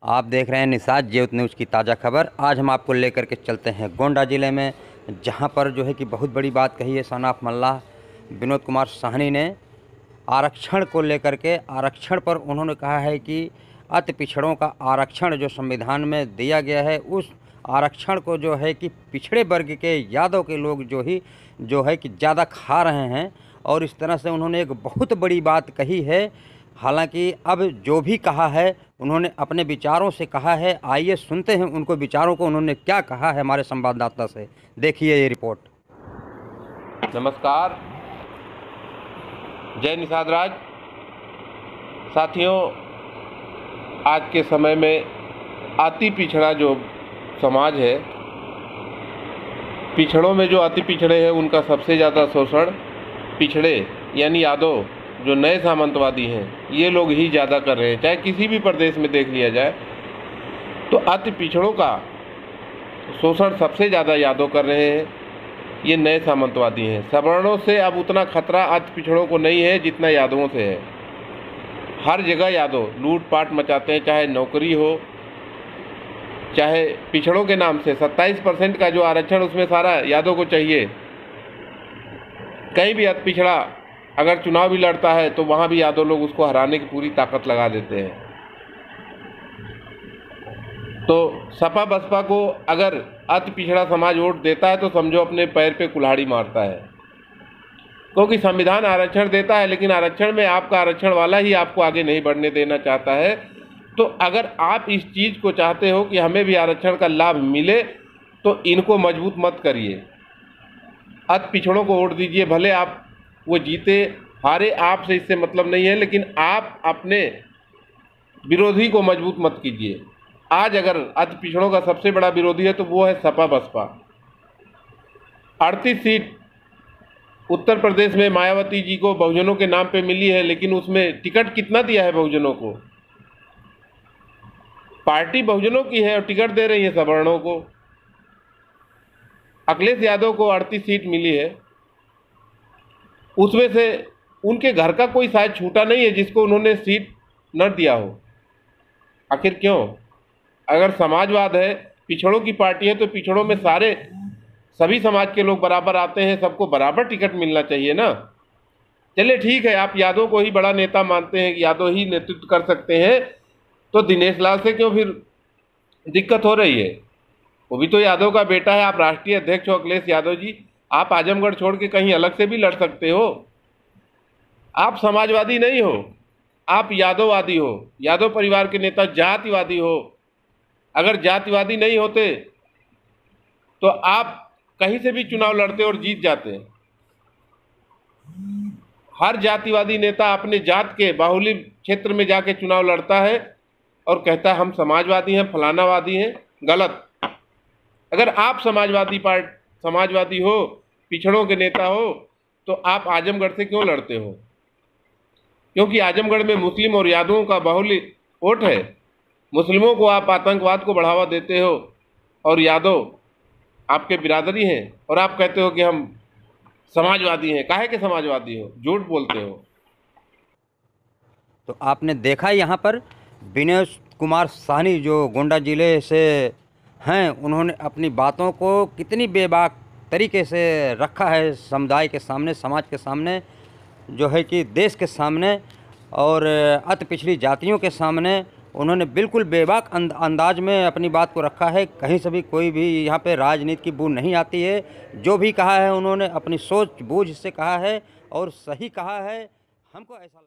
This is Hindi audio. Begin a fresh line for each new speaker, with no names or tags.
आप देख रहे हैं निषाद ज्योति न्यूज़ की ताज़ा खबर। आज हम आपको लेकर के चलते हैं गोंडा ज़िले में, जहां पर जो है कि बहुत बड़ी बात कही है सन ऑफ मल्लाह विनोद कुमार साहनी ने आरक्षण को लेकर के। आरक्षण पर उन्होंने कहा है कि अति पिछड़ों का आरक्षण जो संविधान में दिया गया है, उस आरक्षण को जो है कि पिछड़े वर्ग के यादव के लोग जो है कि ज़्यादा खा रहे हैं। और इस तरह से उन्होंने एक बहुत बड़ी बात कही है। हालांकि अब जो भी कहा है उन्होंने अपने विचारों से कहा है। आइए सुनते हैं उनको विचारों को, उन्होंने क्या कहा है हमारे संवाददाता से। देखिए ये रिपोर्ट।
नमस्कार, जय निषाद राज। साथियों, आज के समय में अति पिछड़ा जो समाज है, पिछड़ों में जो अति पिछड़े हैं उनका सबसे ज़्यादा शोषण पिछड़े यानी यादव जो नए सामंतवादी हैं ये लोग ही ज़्यादा कर रहे हैं। चाहे किसी भी प्रदेश में देख लिया जाए तो अति पिछड़ों का शोषण सबसे ज़्यादा यादव कर रहे हैं, ये नए सामंतवादी हैं। सवर्णों से अब उतना खतरा अति पिछड़ों को नहीं है जितना यादवों से है। हर जगह यादव लूटपाट मचाते हैं, चाहे नौकरी हो, चाहे पिछड़ों के नाम से 27% का जो आरक्षण उसमें सारा यादव को चाहिए। कहीं भी अति पिछड़ा अगर चुनाव भी लड़ता है तो वहाँ भी यादव लोग उसको हराने की पूरी ताकत लगा देते हैं। तो सपा बसपा को अगर अति पिछड़ा समाज वोट देता है तो समझो अपने पैर पे कुल्हाड़ी मारता है, क्योंकि संविधान आरक्षण देता है लेकिन आरक्षण में आपका आरक्षण वाला ही आपको आगे नहीं बढ़ने देना चाहता है। तो अगर आप इस चीज़ को चाहते हो कि हमें भी आरक्षण का लाभ मिले तो इनको मजबूत मत करिए, अति पिछड़ों को वोट दीजिए। भले आप वो जीते हारे, आपसे इससे मतलब नहीं है, लेकिन आप अपने विरोधी को मजबूत मत कीजिए। आज अगर अति पिछड़ों का सबसे बड़ा विरोधी है तो वो है सपा बसपा। 38 सीट उत्तर प्रदेश में मायावती जी को बहुजनों के नाम पे मिली है, लेकिन उसमें टिकट कितना दिया है बहुजनों को? पार्टी बहुजनों की है और टिकट दे रही है सवर्णों को। अखिलेश यादव को 38 सीट मिली है, उसमें से उनके घर का कोई शायद छूटा नहीं है जिसको उन्होंने सीट न दिया हो। आखिर क्यों? अगर समाजवाद है, पिछड़ों की पार्टी है, तो पिछड़ों में सभी समाज के लोग बराबर आते हैं, सबको बराबर टिकट मिलना चाहिए ना। चलिए ठीक है, आप यादव को ही बड़ा नेता मानते हैं कि यादव ही नेतृत्व कर सकते हैं, तो दिनेश लाल से क्यों फिर दिक्कत हो रही है? वो भी तो यादव का बेटा है। आप राष्ट्रीय अध्यक्ष हो अखिलेश यादव जी, आप आजमगढ़ छोड़ के कहीं अलग से भी लड़ सकते हो। आप समाजवादी नहीं हो, आप यादववादी हो, यादव परिवार के नेता जातिवादी हो। अगर जातिवादी नहीं होते तो आप कहीं से भी चुनाव लड़ते और जीत जाते। हर जातिवादी नेता अपने जात के बाहुल्य क्षेत्र में जाके चुनाव लड़ता है और कहता है हम समाजवादी हैं, फलानावादी हैं। गलत। अगर आप समाजवादी हो, पिछड़ों के नेता हो, तो आप आजमगढ़ से क्यों लड़ते हो? क्योंकि आजमगढ़ में मुस्लिम और यादवों का बाहुल्य वोट है। मुस्लिमों को आप आतंकवाद को बढ़ावा देते हो और यादव आपके बिरादरी हैं, और आप कहते हो कि हम समाजवादी हैं। काहे के समाजवादी हो? झूठ बोलते हो।
तो आपने देखा यहाँ पर विनोद कुमार साहनी जो गोंडा ज़िले से हैं, उन्होंने अपनी बातों को कितनी बेबाक तरीके से रखा है समुदाय के सामने, समाज के सामने, जो है कि देश के सामने और अति पिछड़ी जातियों के सामने। उन्होंने बिल्कुल बेबाक अंदाज में अपनी बात को रखा है। कहीं से भी कोई भी यहाँ पे राजनीति की बू नहीं आती है। जो भी कहा है उन्होंने अपनी सोच बूझ से कहा है और सही कहा है। हमको ऐसा लगता है।